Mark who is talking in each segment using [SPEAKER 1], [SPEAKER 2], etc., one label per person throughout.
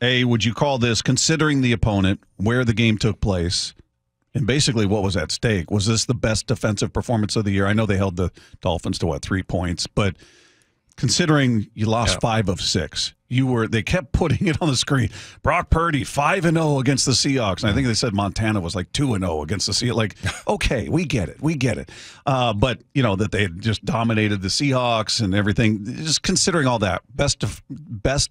[SPEAKER 1] Would you call this, considering the opponent, where the game took place, and basically what was at stake, was this the best defensive performance of the year? I know they held the Dolphins to, 3 points, but considering you lost 5 of 6, they kept putting it on the screen. Brock Purdy 5-0 against the Seahawks, and I think they said Montana was like 2-0 against the Seahawks. Like, okay, we get it. But that they had just dominated the Seahawks and everything. Just considering all that, best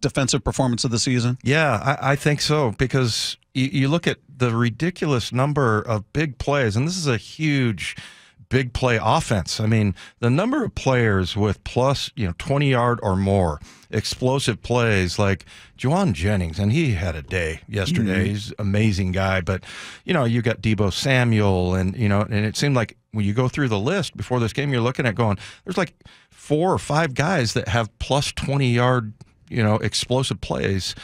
[SPEAKER 1] defensive performance of the season.
[SPEAKER 2] Yeah, I think so, because you look at the ridiculous number of big plays, and this is a huge big play offense. I mean, the number of players with plus 20-yard or more explosive plays, like Juwan Jennings, and he had a day yesterday. He's an amazing guy. But you got Deebo Samuel, and and it seemed like when you go through the list before this game, you're looking at going, there's like 4 or 5 guys that have plus 20-yard explosive plays.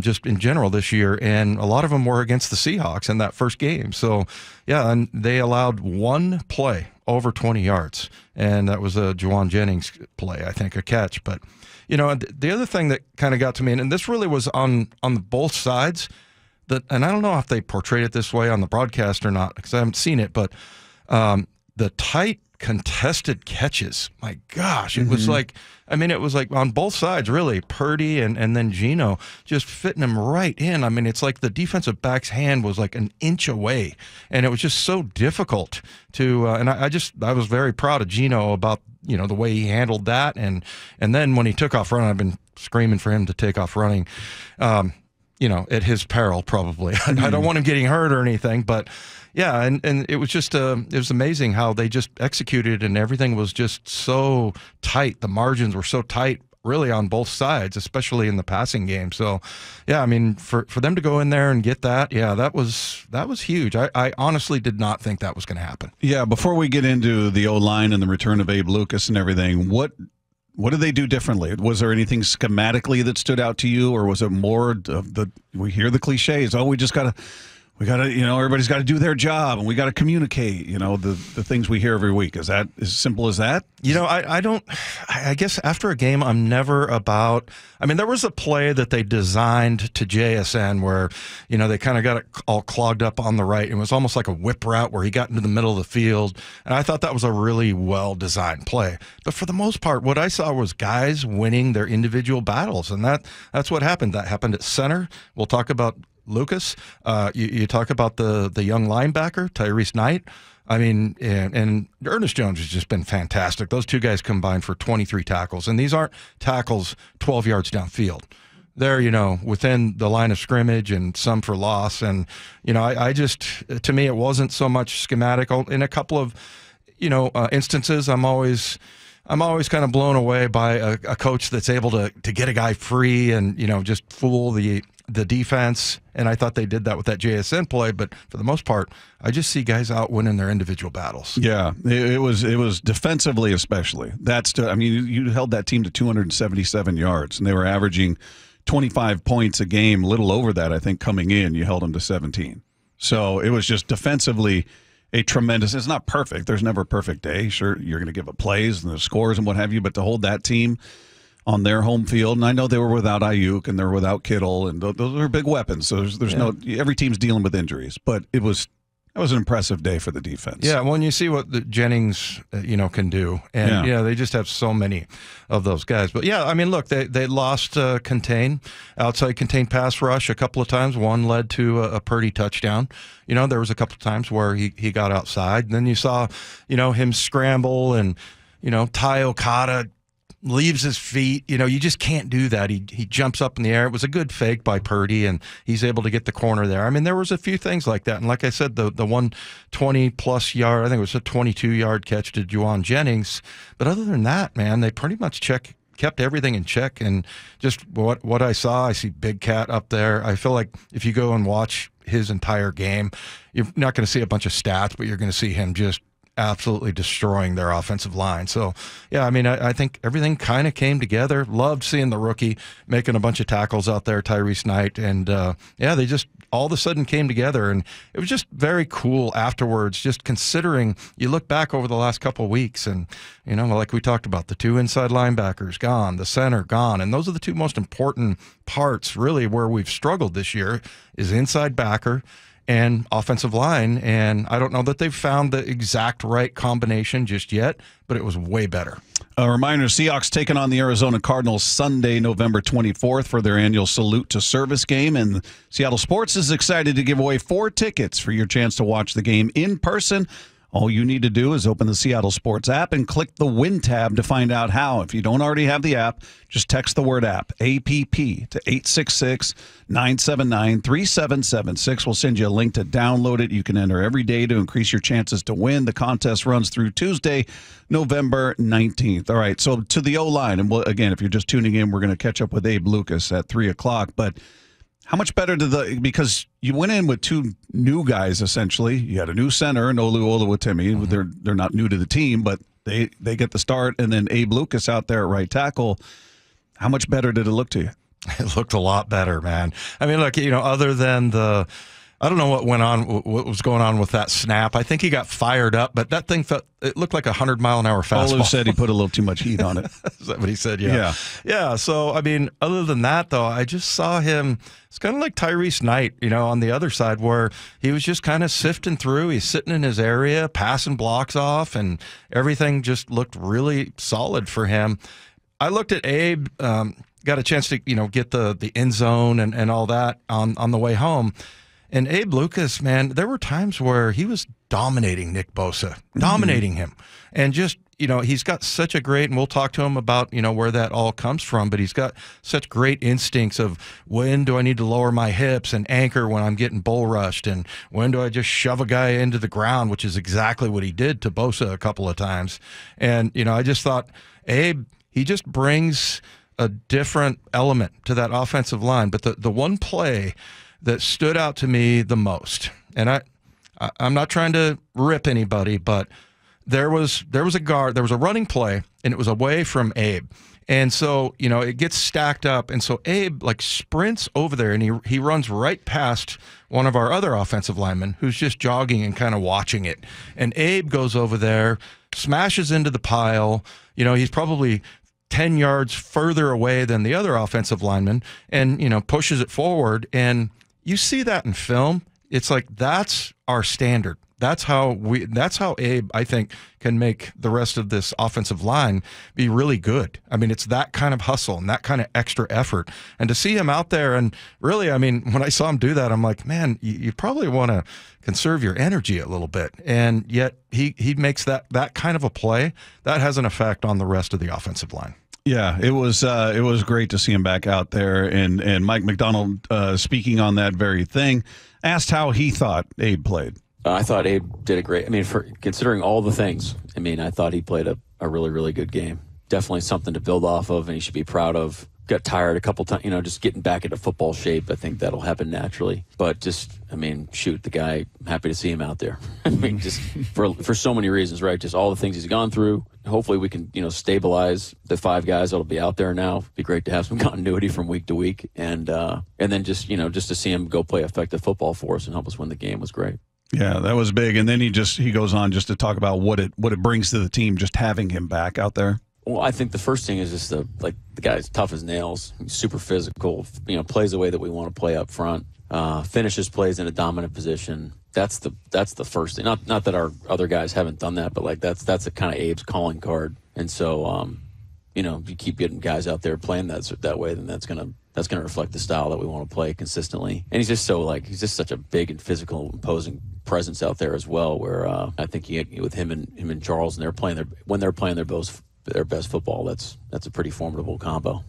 [SPEAKER 2] Just in general this year, and a lot of them were against the Seahawks in that first game. So, yeah, and they allowed 1 play over 20 yards, and that was a Juwan Jennings play, I think, a catch. But, the other thing that kind of got to me, and this really was on both sides, and I don't know if they portrayed it this way on the broadcast or not, because I haven't seen it, but the tight contested catches, my gosh, it was like, it was like on both sides, really, Purdy and then Geno just fitting him right in. It's like the defensive back's hand was like an inch away, and it was just so difficult to, and I was very proud of Geno about, the way he handled that, and then when he took off running, I've been screaming for him to take off running, at his peril, probably. I don't want him getting hurt or anything, but yeah, and it was just it was amazing how they just executed, and everything was just so tight. The margins were so tight, really, on both sides, especially in the passing game. So, yeah, for them to go in there and get that, yeah, that was huge. I honestly did not think that was going to happen.
[SPEAKER 1] Yeah, before we get into the O-line and the return of Abe Lucas and everything, what did they do differently? Was there anything schematically that stood out to you, or was it more of we hear the cliches, we just got to, everybody's got to do their job, and we got to communicate, the things we hear every week. Is that as simple as that?
[SPEAKER 2] I guess after a game, I'm never about, there was a play that they designed to JSN where, they kind of got it all clogged up on the right. It was almost like a whip route where he got into the middle of the field. And I thought that was a really well-designed play. But for the most part, what I saw was guys winning their individual battles. And that's what happened. That happened at center. We'll talk about Lucas. You talk about the young linebacker, Tyrese Knight. And Ernest Jones has just been fantastic. Those two guys combined for 23 tackles, and these aren't tackles 12 yards downfield. They're, within the line of scrimmage, and some for loss. And, to me, it wasn't so much schematic. In a couple of, instances, I'm always kind of blown away by a coach that's able to get a guy free and, just fool the defense, and I thought they did that with that JSN play. But for the most part, I just see guys out winning their individual battles.
[SPEAKER 1] Yeah, it was defensively especially. You held that team to 277 yards, and they were averaging 25 points a game, a little over that, I think, coming in. You held them to 17. So it was just defensively a tremendous. It's not perfect. There's never a perfect day. Sure, you're going to give up plays and the scores and what have you, but to hold that team on their home field, and I know they were without Ayuk and they were without Kittle, and those are big weapons. So there's no, every team's dealing with injuries, but that was an impressive day for the defense.
[SPEAKER 2] Yeah, well, and you see what the Jennings, can do, and they just have so many of those guys. But yeah, look, they lost outside contain pass rush a couple of times. One led to a Purdy touchdown. There was a couple of times where he got outside, and then you saw, him scramble, and Ty Okada leaves his feet. You just can't do that. He jumps up in the air. It was a good fake by Purdy, and he's able to get the corner there. There was a few things like that. And like I said, the 120-plus yard, I think it was a 22-yard catch to Juwan Jennings. But other than that, man, they pretty much kept everything in check. And just what I saw, I see Big Cat up there. I feel like if you go and watch his entire game, you're not going to see a bunch of stats, but you're going to see him just absolutely destroying their offensive line. So, yeah, I mean, I think everything kind of came together. Loved seeing the rookie making a bunch of tackles out there, Tyrese Knight. And, yeah, they just all of a sudden came together. And it was just very cool afterwards, just considering you look back over the last couple of weeks and, you know, like we talked about, the 2 inside linebackers gone, the center gone. And those are the 2 most important parts, really, where we've struggled this year is inside backer and offensive line. And I don't know that they've found the exact right combination just yet, but it was way better.
[SPEAKER 1] A reminder, Seahawks taking on the Arizona Cardinals Sunday, November 24th for their annual Salute to Service game. And Seattle Sports is excited to give away 4 tickets for your chance to watch the game in person. All you need to do is open the Seattle Sports app and click the Win tab to find out how. If you don't already have the app, just text the word app, APP, to 866-979-3776. We'll send you a link to download it. You can enter every day to increase your chances to win. The contest runs through Tuesday, November 19th. All right, so to the O-line. And again, if you're just tuning in, we're going to catch up with Abe Lucas at 3 o'clock. But how much better because you went in with 2 new guys, essentially. You had a new center, Olu Oluwatimi. Mm-hmm. They're not new to the team, but they get the start. And then Abe Lucas out there at right tackle. How much better did it look to you?
[SPEAKER 2] It looked a lot better, man. I mean, look, you know, other than I don't know what was going on with that snap. I think he got fired up, but that thing it looked like a 100-mile-an-hour fastball.
[SPEAKER 1] Olu said he put a little too much heat on it.
[SPEAKER 2] Is that what he said? Yeah. Yeah. So, I mean, other than that, though, I just saw him. It's kind of like Tyrese Knight, you know, on the other side, where he was just kind of sifting through. He's sitting in his area, passing blocks off, and everything just looked really solid for him. I looked at Abe, got a chance to, you know, get the end zone and all that on the way home. And Abe Lucas, man, there were times where he was dominating Nick Bosa, dominating him. And just, you know, he's got such a great, and we'll talk to him about, you know, where that all comes from, but he's got such great instincts of when do I need to lower my hips and anchor when I'm getting bull rushed, and when do I just shove a guy into the ground, which is exactly what he did to Bosa a couple of times. And, you know, I just thought, Abe, he just brings a different element to that offensive line. But the one play that stood out to me the most, and I'm not trying to rip anybody, but there was a running play, and it was away from Abe. And so, you know, it gets stacked up, and so Abe like sprints over there, and he runs right past one of our other offensive linemen who's just jogging and kind of watching it. And Abe goes over there, smashes into the pile. You know, he's probably 10 yards further away than the other offensive lineman, and, you know, pushes it forward. And you see that in film. It's like, that's our standard. That's how Abe, I think, can make the rest of this offensive line be really good. I mean, it's that kind of hustle and that kind of extra effort. And to see him out there, and really, I mean, when I saw him do that, I'm like, man, you probably want to conserve your energy a little bit. And yet he makes that kind of a play that has an effect on the rest of the offensive line.
[SPEAKER 1] Yeah, it was great to see him back out there, and Mike McDonald, speaking on that very thing, asked how he thought Abe played.
[SPEAKER 3] I thought Abe did a great. I mean, for considering all the things, I mean, I thought he played a really, really good game. Definitely something to build off of, and he should be proud of. Got tired a couple times, you know, just getting back into football shape. I think that'll happen naturally. But just, I mean, shoot, the guy, I'm happy to see him out there. I mean, just for so many reasons, right? Just all the things he's gone through. Hopefully we can, you know, stabilize the 5 guys that'll be out there now. It'd be great to have some continuity from week to week. And then just, you know, just to see him go play effective football for us and help us win the game was great.
[SPEAKER 1] Yeah, that was big. And then he goes on just to talk about what it brings to the team, just having him back out there.
[SPEAKER 3] Well, I think the first thing is just the guy's tough as nails, he's super physical, you know, plays the way that we want to play up front, finishes plays in a dominant position. That's the first thing. Not that our other guys haven't done that, but like that's a kind of Abe's calling card. And so, you know, if you keep getting guys out there playing that way, then that's gonna reflect the style that we want to play consistently. And he's just such a big and physical, imposing presence out there as well. Where I think with him and Charles, and when they're playing their best football, that's a pretty formidable combo.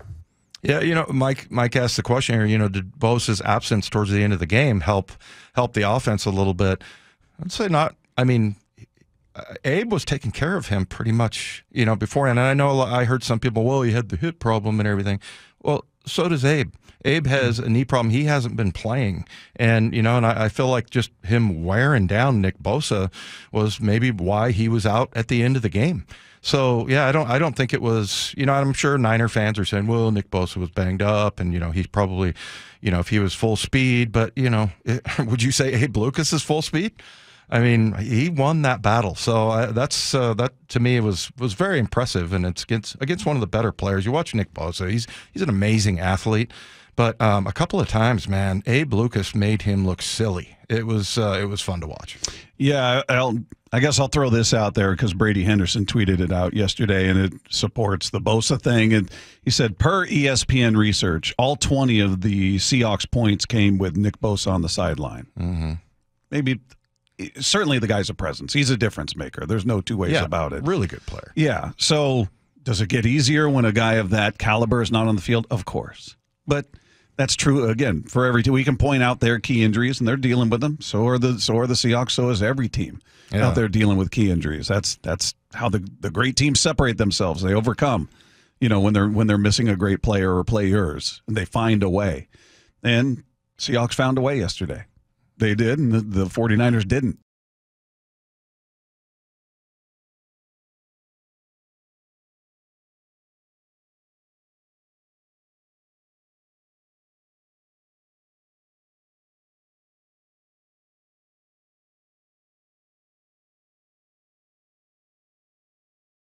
[SPEAKER 2] Yeah, you know, Mike asked the question here, you know, did Bosa's absence towards the end of the game help the offense a little bit? I'd say not. I mean, Abe was taking care of him pretty much, you know, beforehand. And I know I heard some people, well, he had the hip problem and everything. Well, so does Abe. Abe has a knee problem. He hasn't been playing. And, and I feel like just him wearing down Nick Bosa was maybe why he was out at the end of the game. So, yeah, I don't think it was, I'm sure Niner fans are saying, well, Nick Bosa was banged up and, he's probably, if he was full speed. But, would you say Abe Lucas is full speed? I mean, he won that battle. So that to me was very impressive, and it's against one of the better players. You watch Nick Bosa; he's an amazing athlete, but a couple of times, man, Abe Lucas made him look silly. It was fun to watch.
[SPEAKER 1] Yeah, I guess I'll throw this out there because Brady Henderson tweeted it out yesterday, and it supports the Bosa thing. And he said, per ESPN research, all 20 of the Seahawks points came with Nick Bosa on the sideline.
[SPEAKER 2] Mm-hmm.
[SPEAKER 1] Maybe. Certainly the guy's a presence. He's a difference maker. There's no two ways about it.
[SPEAKER 2] Really good player.
[SPEAKER 1] Yeah. So does it get easier when a guy of that caliber is not on the field? Of course. But that's true, again, for every team. We can point out their key injuries, and they're dealing with them. So are the Seahawks. So is every team out there dealing with key injuries. That's how the great teams separate themselves. They overcome, when they're missing a great player or players, and they find a way. And Seahawks found a way yesterday. They did, and the 49ers didn't.